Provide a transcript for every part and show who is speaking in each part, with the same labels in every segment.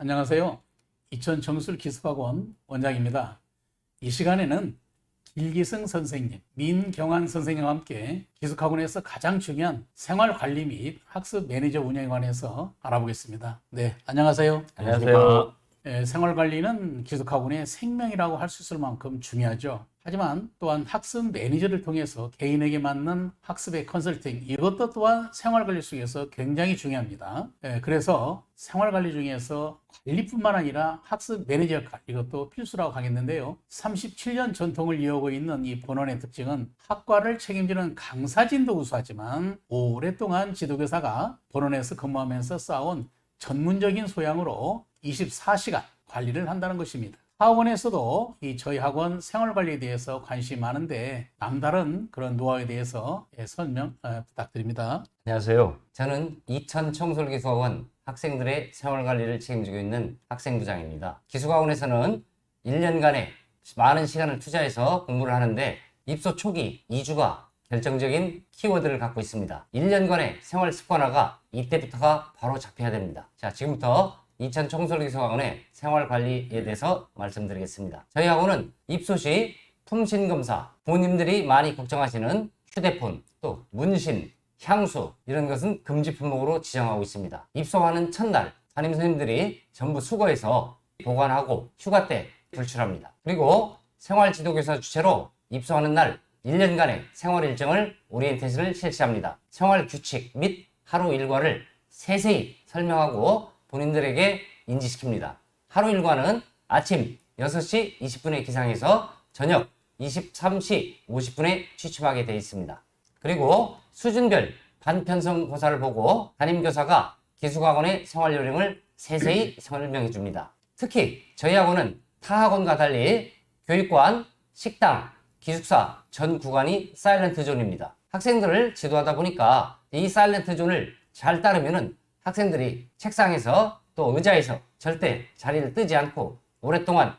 Speaker 1: 안녕하세요. 이천 정술기술학원 원장입니다. 이 시간에는 길기승 선생님, 민경환 선생님과 함께 기숙학원에서 가장 중요한 생활관리 및 학습 매니저 운영에 관해서 알아보겠습니다. 네, 안녕하세요.
Speaker 2: 안녕하세요.
Speaker 1: 생활관리는 기숙학원의 생명이라고 할 수 있을 만큼 중요하죠. 하지만 또한 학습 매니저를 통해서 개인에게 맞는 학습의 컨설팅, 이것도 또한 생활관리 속에서 굉장히 중요합니다. 그래서 생활관리 중에서 관리뿐만 아니라 학습 매니저 역할, 이것도 필수라고 하겠는데요. 37년 전통을 이어오고 있는 이 본원의 특징은 학과를 책임지는 강사진도 우수하지만 오랫동안 지도교사가 본원에서 근무하면서 쌓아온 전문적인 소양으로 24시간 관리를 한다는 것입니다. 학원에서도 저희 학원 생활관리에 대해서 관심이 많은데 남다른 그런 노하우에 대해서 설명 부탁드립니다.
Speaker 2: 안녕하세요. 저는 이천 청솔기숙학원 학생들의 생활관리를 책임지고 있는 학생부장입니다. 기숙학원에서는 1년간의 많은 시간을 투자해서 공부를 하는데 입소 초기 2주가 결정적인 키워드를 갖고 있습니다. 1년간의 생활 습관화가 이때부터가 바로 잡혀야 됩니다. 자, 지금부터 이천 청솔기숙학원의 생활관리에 대해서 말씀드리겠습니다. 저희 학원은 입소 시 통신검사, 부모님들이 많이 걱정하시는 휴대폰, 또 문신, 향수 이런 것은 금지 품목으로 지정하고 있습니다. 입소하는 첫날 담임 선생님들이 전부 수거해서 보관하고 휴가 때 불출합니다. 그리고 생활지도교사 주최로 입소하는 날 1년간의 생활 일정을 오리엔테이션을 실시합니다. 생활 규칙 및 하루 일과를 세세히 설명하고 본인들에게 인지시킵니다. 하루 일과는 아침 6시 20분에 기상해서 저녁 23시 50분에 취침하게 되어 있습니다. 그리고 수준별 반편성 고사를 보고 담임교사가 기숙학원의 생활 요령을 세세히 설명해 줍니다. 특히 저희 학원은 타 학원과 달리 교육관, 식당, 기숙사 전 구간이 사일런트 존입니다. 학생들을 지도하다 보니까 이 사일런트 존을 잘 따르면은 학생들이 책상에서 또 의자에서 절대 자리를 뜨지 않고 오랫동안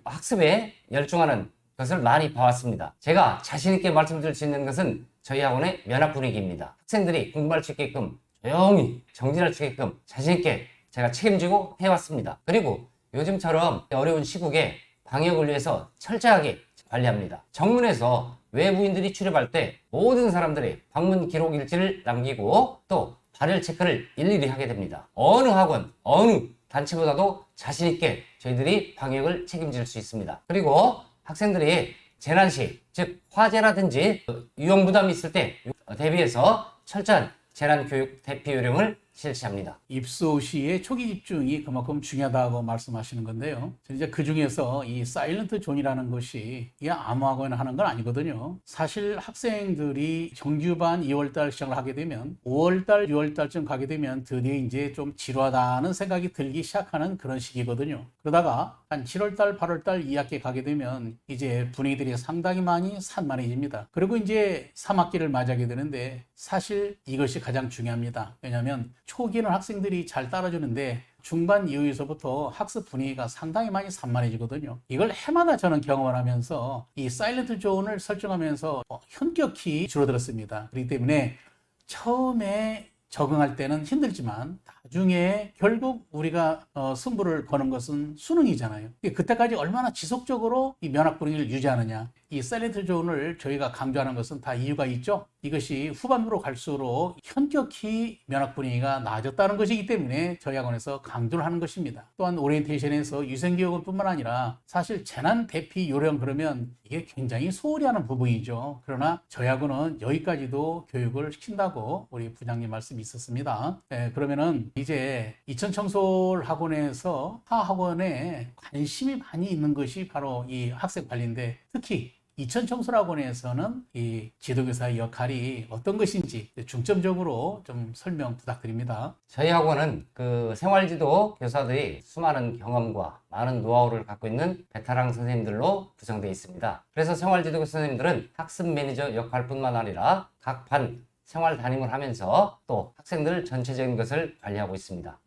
Speaker 2: 학습에 열중하는 것을 많이 봐왔습니다. 제가 자신있게 말씀드릴 수 있는 것은 저희 학원의 면학 분위기입니다. 학생들이 공부할 수 있게끔 조용히 정진할 수 있게끔 자신있게 제가 책임지고 해왔습니다. 그리고 요즘처럼 어려운 시국에 방역을 위해서 철저하게 관리합니다. 정문에서 외부인들이 출입할 때 모든 사람들의 방문 기록 일지를 남기고 또 발열 체크를 일일이 하게 됩니다. 어느 학원, 어느 단체보다도 자신있게 저희들이 방역을 책임질 수 있습니다. 그리고 학생들이 재난 시, 즉 화재라든지 위험 부담이 있을 때 대비해서 철저한 재난 교육 대피 요령을 실시합니다.
Speaker 1: 입소 시의 초기 집중이 그만큼 중요하다고 말씀하시는 건데요. 이제 그 중에서 이 사일런트 존이라는 것이 이게 아무 학원에 하는 건 아니거든요. 사실 학생들이 정규반 2월달 시작을 하게 되면 5월달, 6월달쯤 가게 되면 드디어 이제 좀 지루하다는 생각이 들기 시작하는 그런 시기거든요. 그러다가 한 7월달, 8월달 2학기 가게 되면 이제 분위기들이 상당히 많이 산만해집니다. 그리고 이제 3학기를 맞이하게 되는데 사실 이것이 가장 중요합니다. 왜냐하면 초기는 학생들이 잘 따라주는데 중반 이후에서부터 학습 분위기가 상당히 많이 산만해지거든요. 이걸 해마다 저는 경험을 하면서 이 사일런트 존을 설정하면서 현격히 줄어들었습니다. 그렇기 때문에 처음에 적응할 때는 힘들지만 나중에 결국 우리가 승부를 거는 것은 수능이잖아요. 그때까지 얼마나 지속적으로 이 면학 분위기를 유지하느냐. 이 사일런트 존을 저희가 강조하는 것은 다 이유가 있죠. 이것이 후반부로 갈수록 현격히 면학 분위기가 나아졌다는 것이기 때문에 저희 학원에서 강조를 하는 것입니다. 또한 오리엔테이션에서 유생교육은 뿐만 아니라 사실 재난 대피 요령 그러면 이게 굉장히 소홀히 하는 부분이죠. 그러나 저희 학원은 여기까지도 교육을 시킨다고 우리 부장님 말씀이 있었습니다. 그러면은 이제 이천청솔 학원에서 타 학원에 관심이 많이 있는 것이 바로 이 학생 관리인데 특히 이천청솔학원에서는 이 지도교사의 역할이 어떤 것인지 중점적으로 좀 설명 부탁드립니다.
Speaker 2: 저희 학원은 그 생활지도 교사들이 수많은 경험과 많은 노하우를 갖고 있는 베테랑 선생님들로 구성되어 있습니다. 그래서 생활지도 교사 선생님들은 학습 매니저 역할뿐만 아니라 각 반 생활 담임을 하면서 또 학생들 전체적인 것을 관리하고 있습니다.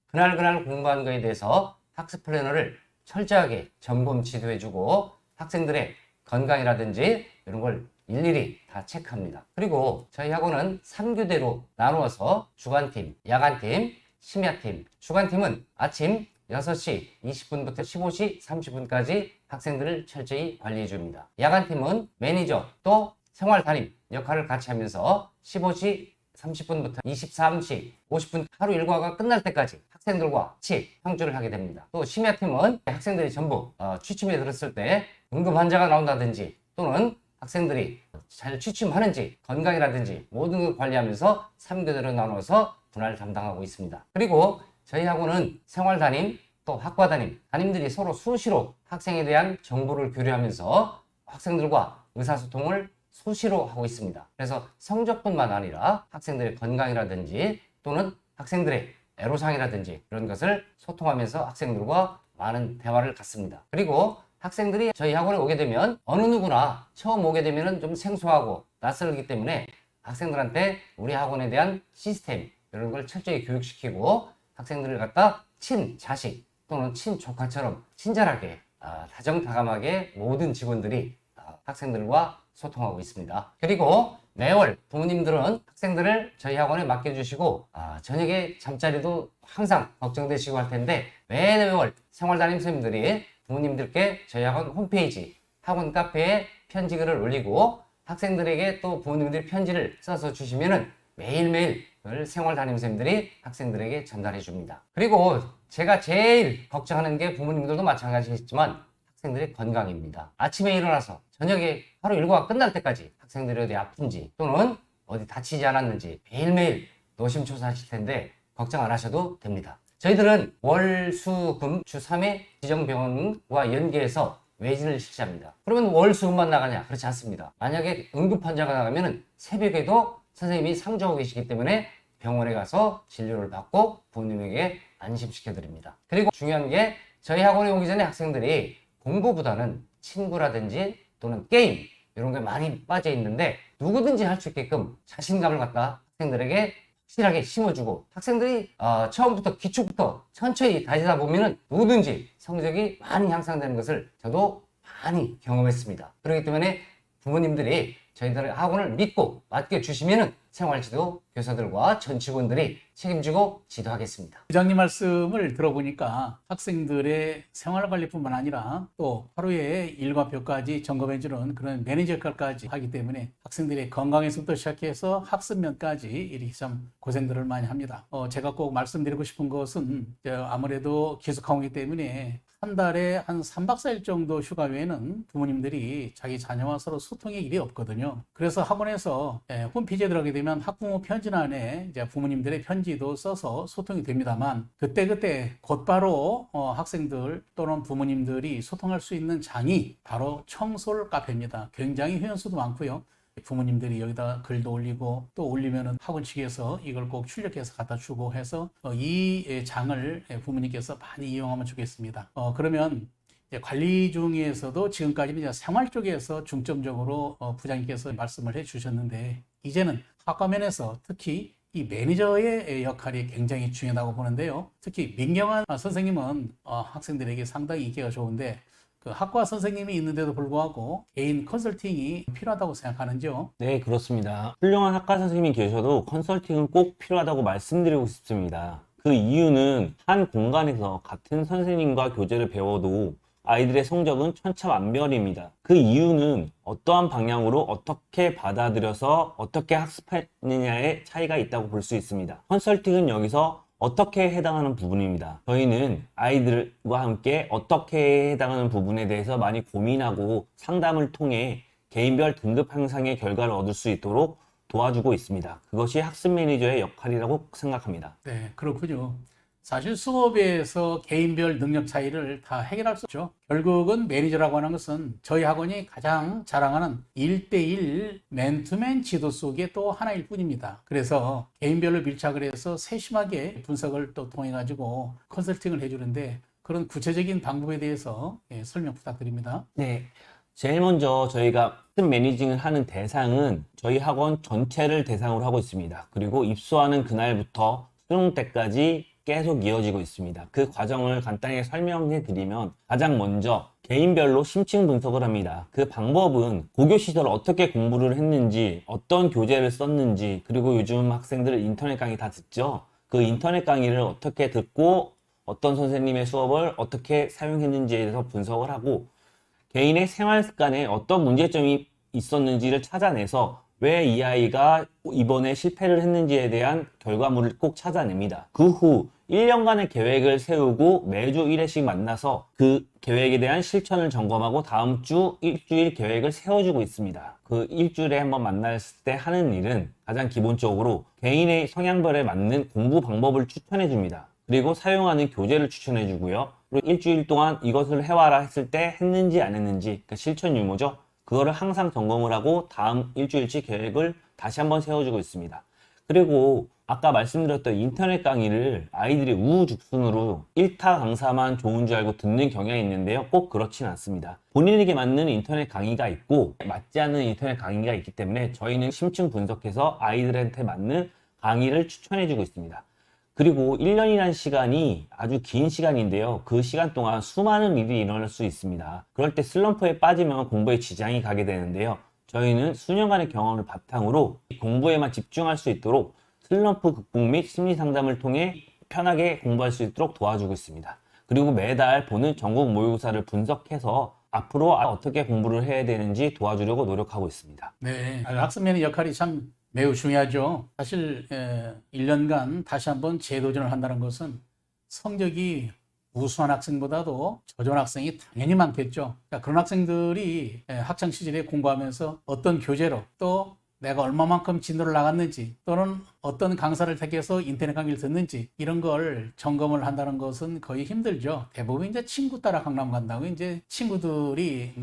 Speaker 2: 그날 공부한 거에 대해서 학습 플래너를 철저하게 점검 지도해주고 학생들의 건강이라든지 이런 걸 일일이 다 체크합니다. 그리고 저희 학원은 3교대로 나누어서 주간팀, 야간팀, 심야팀, 주간팀은 아침 6시 20분부터 15시 30분까지 학생들을 철저히 관리해 줍니다. 야간팀은 매니저 또 생활 담임 역할을 같이 하면서 15시 30분부터 23시 50분 하루 일과가 끝날 때까지 학생들과 같이 평주를 하게 됩니다. 또 심야팀은 학생들이 전부 취침에 들었을 때 응급 환자가 나온다든지 또는 학생들이 잘 취침하는지 건강이라든지 모든 걸 관리하면서 3교대로 나눠서 분할을 담당하고 있습니다. 그리고 저희 학원은 생활 담임 또 학과 담임, 담임들이 서로 수시로 학생에 대한 정보를 교류하면서 학생들과 의사소통을 수시로 하고 있습니다. 그래서 성적뿐만 아니라 학생들의 건강이라든지 또는 학생들의 애로사항이라든지 그런 것을 소통하면서 학생들과 많은 대화를 갖습니다. 그리고 학생들이 저희 학원에 오게 되면 어느 누구나 처음 오게 되면 좀 생소하고 낯설기 때문에 학생들한테 우리 학원에 대한 시스템 이런 걸 철저히 교육시키고 학생들을 갖다 친자식 또는 친조카처럼 친절하게 다정다감하게 모든 직원들이 학생들과 소통하고 있습니다. 그리고 매월 부모님들은 학생들을 저희 학원에 맡겨주시고 저녁에 잠자리도 항상 걱정되시고 할 텐데 매월 생활담임 선생님들이 부모님들께 저희 학원 홈페이지 학원 카페에 편지글을 올리고 학생들에게 또 부모님들이 편지를 써서 주시면은 매일매일 생활담임 선생님들이 학생들에게 전달해 줍니다. 그리고 제가 제일 걱정하는 게 부모님들도 마찬가지겠지만 학생들의 건강입니다. 아침에 일어나서 저녁에 하루 일과가 끝날 때까지 학생들이 어디 아픈지 또는 어디 다치지 않았는지 매일매일 노심초사하실 텐데 걱정 안 하셔도 됩니다. 저희들은 월, 수, 금 주 3회 지정병원과 연계해서 외진을 실시합니다. 그러면 월, 수, 금만 나가냐? 그렇지 않습니다. 만약에 응급 환자가 나가면 새벽에도 선생님이 상주하고 계시기 때문에 병원에 가서 진료를 받고 부모님에게 안심시켜 드립니다. 그리고 중요한 게 저희 학원에 오기 전에 학생들이 공부보다는 친구라든지 또는 게임 이런 게 많이 빠져 있는데 누구든지 할 수 있게끔 자신감을 갖다 학생들에게 확실하게 심어주고 학생들이 처음부터 기초부터 천천히 다지다 보면은 누구든지 성적이 많이 향상되는 것을 저도 많이 경험했습니다. 그렇기 때문에 부모님들이 저희들의 학원을 믿고 맡겨주시면은 생활지도 교사들과 전 직원들이 책임지고 지도하겠습니다.
Speaker 1: 부장님 말씀을 들어보니까 학생들의 생활관리뿐만 아니라 또 하루에 일과표까지 점검해주는 그런 매니저 역할까지 하기 때문에 학생들의 건강에서부터 시작해서 학습면까지 이렇게 참 고생들을 많이 합니다. 제가 꼭 말씀드리고 싶은 것은 아무래도 기숙학원이기 때문에 한 달에 한 3박 4일 정도 휴가 외에는 부모님들이 자기 자녀와 서로 소통의 일이 없거든요. 그래서 학원에서 홈페이지에 들어가게 되면 학부모 편지란에 이제 부모님들의 편지도 써서 소통이 됩니다만 그때그때 곧바로 학생들 또는 부모님들이 소통할 수 있는 장이 바로 청솔 카페입니다. 굉장히 회원수도 많고요. 부모님들이 여기다 글도 올리고 또 올리면은 학원 측에서 이걸 꼭 출력해서 갖다 주고 해서 이 장을 부모님께서 많이 이용하면 좋겠습니다. 그러면 관리 중에서도 지금까지 이제 생활 쪽에서 중점적으로 부장님께서 말씀을 해 주셨는데 이제는 학과면에서 특히 이 매니저의 역할이 굉장히 중요하다고 보는데요. 특히 민경환 선생님은 학생들에게 상당히 인기가 좋은데 그 학과 선생님이 있는데도 불구하고 개인 컨설팅이 필요하다고 생각하는지요?
Speaker 3: 네, 그렇습니다. 훌륭한 학과 선생님이 계셔도 컨설팅은 꼭 필요하다고 말씀드리고 싶습니다. 그 이유는 한 공간에서 같은 선생님과 교재를 배워도 아이들의 성적은 천차만별입니다. 그 이유는 어떠한 방향으로 어떻게 받아들여서 어떻게 학습하느냐의 차이가 있다고 볼 수 있습니다. 컨설팅은 여기서 어떻게 해당하는 부분입니다. 저희는 아이들과 함께 어떻게 해당하는 부분에 대해서 많이 고민하고 상담을 통해 개인별 등급 향상의 결과를 얻을 수 있도록 도와주고 있습니다. 그것이 학습 매니저의 역할이라고 생각합니다.
Speaker 1: 네, 그렇군요. 사실 수업에서 개인별 능력 차이를 다 해결할 수 없죠. 결국은 매니저라고 하는 것은 저희 학원이 가장 자랑하는 1대1 맨투맨 지도 속의 또 하나일 뿐입니다. 그래서 개인별로 밀착을 해서 세심하게 분석을 또 통해 가지고 컨설팅을 해주는데 그런 구체적인 방법에 대해서 설명 부탁드립니다.
Speaker 3: 네. 제일 먼저 저희가 학습 매니징을 하는 대상은 저희 학원 전체를 대상으로 하고 있습니다. 그리고 입소하는 그날부터 수능 때까지 계속 이어지고 있습니다. 그 과정을 간단히 설명해 드리면 가장 먼저 개인별로 심층 분석을 합니다. 그 방법은 고교 시절 어떻게 공부를 했는지, 어떤 교재를 썼는지, 그리고 요즘 학생들 인터넷 강의 다 듣죠? 그 인터넷 강의를 어떻게 듣고 어떤 선생님의 수업을 어떻게 사용했는지에 대해서 분석을 하고 개인의 생활 습관에 어떤 문제점이 있었는지를 찾아내서 왜 이 아이가 이번에 실패를 했는지에 대한 결과물을 꼭 찾아냅니다. 그 후 1년간의 계획을 세우고 매주 1회씩 만나서 그 계획에 대한 실천을 점검하고 다음 주 일주일 계획을 세워주고 있습니다. 그 일주일에 한번 만났을 때 하는 일은 가장 기본적으로 개인의 성향별에 맞는 공부 방법을 추천해 줍니다. 그리고 사용하는 교재를 추천해 주고요. 그리고 일주일 동안 이것을 해와라 했을 때 했는지 안 했는지, 그러니까 실천 유무죠. 그거를 항상 점검을 하고 다음 일주일치 계획을 다시 한번 세워주고 있습니다. 그리고 아까 말씀드렸던 인터넷 강의를 아이들이 우후죽순으로 1타 강사만 좋은 줄 알고 듣는 경향이 있는데요. 꼭 그렇진 않습니다. 본인에게 맞는 인터넷 강의가 있고 맞지 않는 인터넷 강의가 있기 때문에 저희는 심층 분석해서 아이들한테 맞는 강의를 추천해주고 있습니다. 그리고 1년이라는 시간이 아주 긴 시간인데요. 그 시간 동안 수많은 일이 일어날 수 있습니다. 그럴 때 슬럼프에 빠지면 공부에 지장이 가게 되는데요. 저희는 수년간의 경험을 바탕으로 공부에만 집중할 수 있도록 슬럼프 극복 및 심리 상담을 통해 편하게 공부할 수 있도록 도와주고 있습니다. 그리고 매달 보는 전국 모의고사를 분석해서 앞으로 어떻게 공부를 해야 되는지 도와주려고 노력하고 있습니다.
Speaker 1: 네, 학습면의 역할이 참 매우 중요하죠. 사실 1년간 다시 한번 재도전을 한다는 것은 성적이 우수한 학생보다도 저조한 학생이 당연히 많겠죠. 그러니까 그런 학생들이 학창 시절에 공부하면서 어떤 교재로 또 내가 얼마만큼 진도를 나갔는지 또는 어떤 강사를 택해서 인터넷 강의를 듣는지 이런 걸 점검을 한다는 것은 거의 힘들죠. 대부분 이제 친구 따라 강남 간다고 이제 친구들이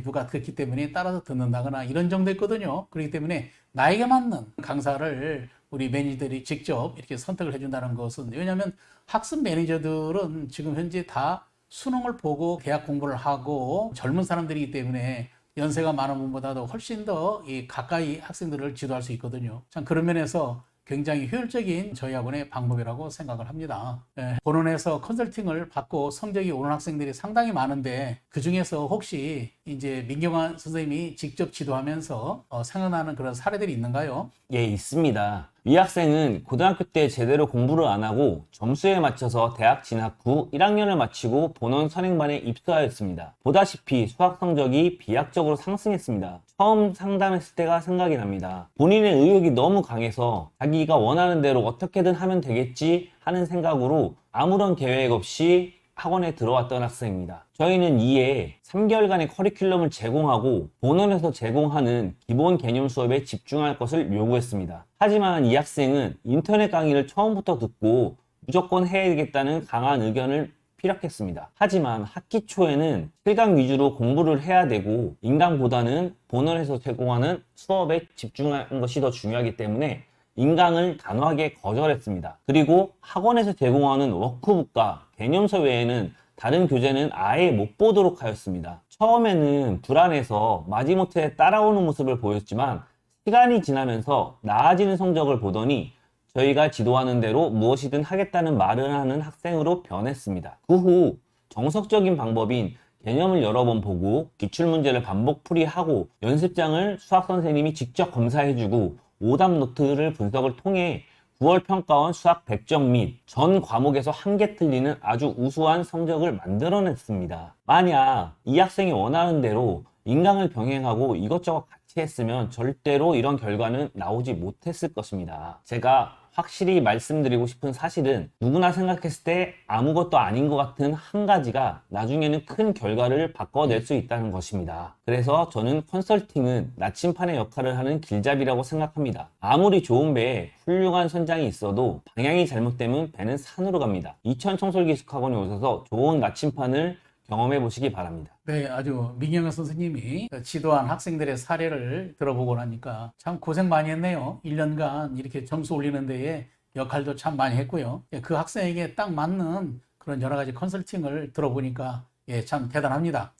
Speaker 1: 누가 듣기 때문에 따라서 듣는다거나 이런 정도 있거든요. 그렇기 때문에 나에게 맞는 강사를 우리 매니저들이 직접 이렇게 선택을 해준다는 것은, 왜냐하면 학습 매니저들은 지금 현재 다 수능을 보고 대학 공부를 하고 젊은 사람들이기 때문에 연세가 많은 분보다도 훨씬 더 가까이 학생들을 지도할 수 있거든요. 참 그런 면에서 굉장히 효율적인 저희 학원의 방법이라고 생각을 합니다. 본원에서 컨설팅을 받고 성적이 오른 학생들이 상당히 많은데 그 중에서 혹시 이제 민경환 선생님이 직접 지도하면서 생각나는 그런 사례들이 있는가요?
Speaker 3: 예, 있습니다. 이 학생은 고등학교 때 제대로 공부를 안 하고 점수에 맞춰서 대학 진학 후 1학년을 마치고 본원 선행반에 입소하였습니다. 보다시피 수학 성적이 비약적으로 상승했습니다. 처음 상담했을 때가 생각이 납니다. 본인의 의욕이 너무 강해서 자기가 원하는 대로 어떻게든 하면 되겠지 하는 생각으로 아무런 계획 없이 학원에 들어왔던 학생입니다. 저희는 이에 3개월간의 커리큘럼을 제공하고 본원에서 제공하는 기본 개념 수업에 집중할 것을 요구했습니다. 하지만 이 학생은 인터넷 강의를 처음부터 듣고 무조건 해야 되겠다는 강한 의견을 피력했습니다. 하지만 학기 초에는 실강 위주로 공부를 해야 되고 인강보다는 본원에서 제공하는 수업에 집중하는 것이 더 중요하기 때문에 인강을 단호하게 거절했습니다. 그리고 학원에서 제공하는 워크북과 개념서 외에는 다른 교재는 아예 못 보도록 하였습니다. 처음에는 불안해서 마지못해 따라오는 모습을 보였지만 시간이 지나면서 나아지는 성적을 보더니 저희가 지도하는 대로 무엇이든 하겠다는 말을 하는 학생으로 변했습니다. 그 후 정석적인 방법인 개념을 여러 번 보고 기출문제를 반복 풀이하고 연습장을 수학선생님이 직접 검사해주고 오답 노트를 분석을 통해 9월 평가원 수학 100점 및 전 과목에서 한 개 틀리는 아주 우수한 성적을 만들어냈습니다. 만약 이 학생이 원하는 대로 인강을 병행하고 이것저것 같이 했으면 절대로 이런 결과는 나오지 못했을 것입니다. 제가 확실히 말씀드리고 싶은 사실은 누구나 생각했을 때 아무것도 아닌 것 같은 한 가지가 나중에는 큰 결과를 바꿔낼 수 있다는 것입니다. 그래서 저는 컨설팅은 나침판의 역할을 하는 길잡이라고 생각합니다. 아무리 좋은 배에 훌륭한 선장이 있어도 방향이 잘못되면 배는 산으로 갑니다. 이천 청솔기숙학원에 오셔서 좋은 나침판을 경험해 보시기 바랍니다.
Speaker 1: 네, 아주 민경환 선생님이 지도한 학생들의 사례를 들어보고 나니까 참 고생 많이 했네요. 1년간 이렇게 점수 올리는 데에 역할도 참 많이 했고요. 그 학생에게 딱 맞는 그런 여러 가지 컨설팅을 들어보니까 참 대단합니다.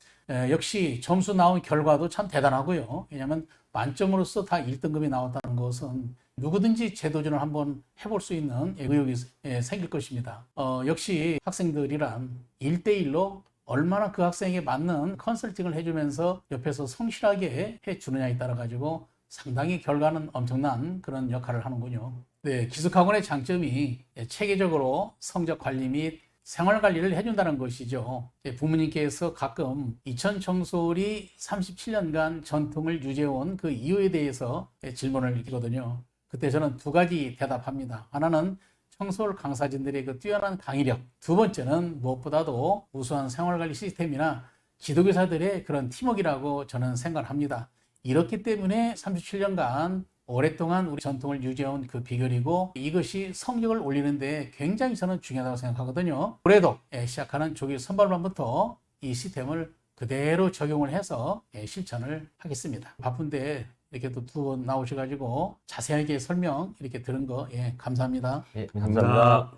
Speaker 1: 역시 점수 나온 결과도 참 대단하고요. 왜냐하면 만점으로서 다 1등급이 나왔다는 것은 누구든지 재도전을 한번 해볼 수 있는 의욕이 생길 것입니다. 역시 학생들이란 1대1로 얼마나 그 학생에게 맞는 컨설팅을 해주면서 옆에서 성실하게 해주느냐에 따라 가지고 상당히 결과는 엄청난 그런 역할을 하는군요. 네, 기숙학원의 장점이 체계적으로 성적 관리 및 생활 관리를 해준다는 것이죠. 부모님께서 가끔 이천 청솔이 37년간 전통을 유지해온 그 이유에 대해서 질문을 드리거든요. 그때 저는 두 가지 대답합니다. 하나는 청솔 강사진들의 그 뛰어난 강의력, 두 번째는 무엇보다도 우수한 생활관리 시스템이나 지도교사들의 그런 팀워크라고 저는 생각을 합니다. 이렇기 때문에 37년간 오랫동안 우리 전통을 유지해온 그 비결이고 이것이 성적을 올리는데 굉장히 저는 중요하다고 생각하거든요. 올해도 시작하는 조기 선발반부터 이 시스템을 그대로 적용을 해서 실천을 하겠습니다. 바쁜데 이렇게 또 두 분 나오셔가지고 자세하게 설명 이렇게 들은 거 감사합니다.
Speaker 2: 예,
Speaker 3: 감사합니다.